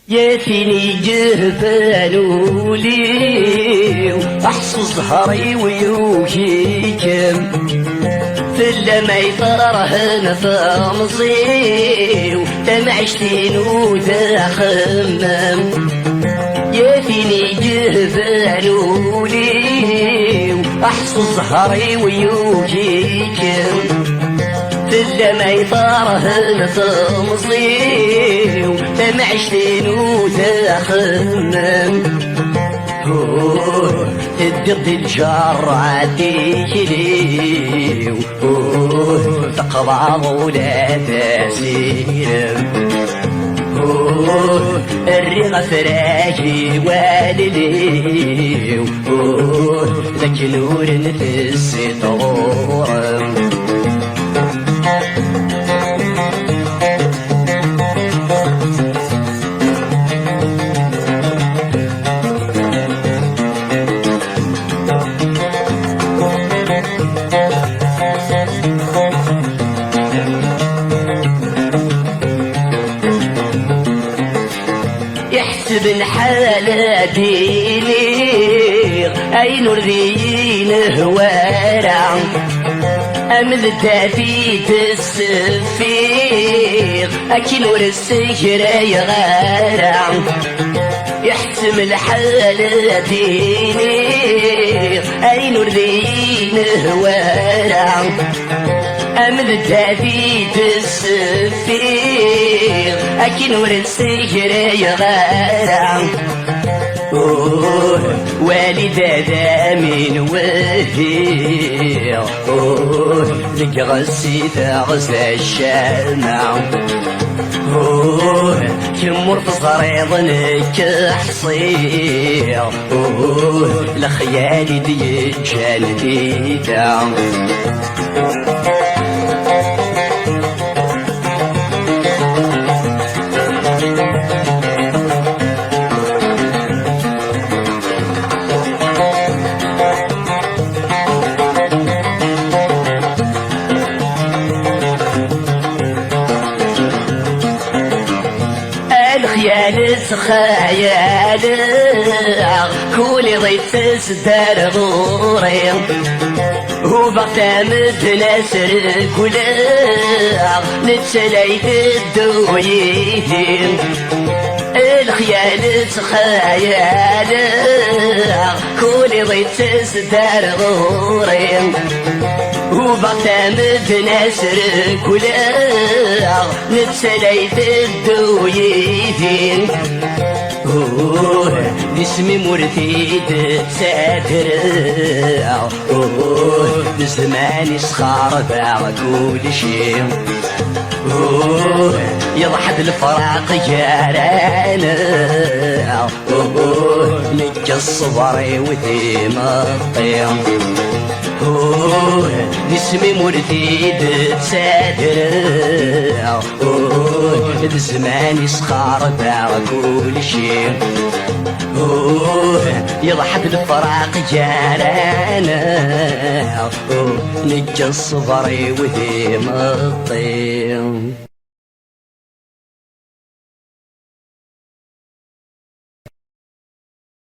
يا فيني جهبالولي أحصو زهري ويوهيكم فلا ما يطرهن فمصيو تمعشتين وذا خمم يا فيني جهبالولي أحصو زهري ويوهيكم فلا ما يطارهن فمصيو تمعشتين وذا خمم الدرد الجار عديلي تقضى ولا تسير الرغة فراجي واللي ذاك نور نفس طور يحسب حالة ديني أي نور ذينه وارع أمذ تافيت السفير أكي نور السجر يغارع يحسم الحالة ديني أي نور ذينه وارع أمذ تافيت السفير أكي نور السجر يغارع والدة ذا من وهير ذك غسيت غسل الشمع كمر في صريضنك حصير لخيالي دي جلدي دعم الخيال خيال كولي ضيت تسدر غوري وبقى متناسر كلها نتسليت الدويين الخيال خيال كولي ضيت تسدر غوري وبقى متناسر كلها نتسليت الدويين اسمي مرتيد ساتر زماني صخار باع كل شيء يضحد الفراق جارانا نجي الصبر وذيم الطيم اسمي مرتيد ساتر زماني صخار باع كل شيء يضحد الفراق جارانا نجي الصبر وذيم الطيم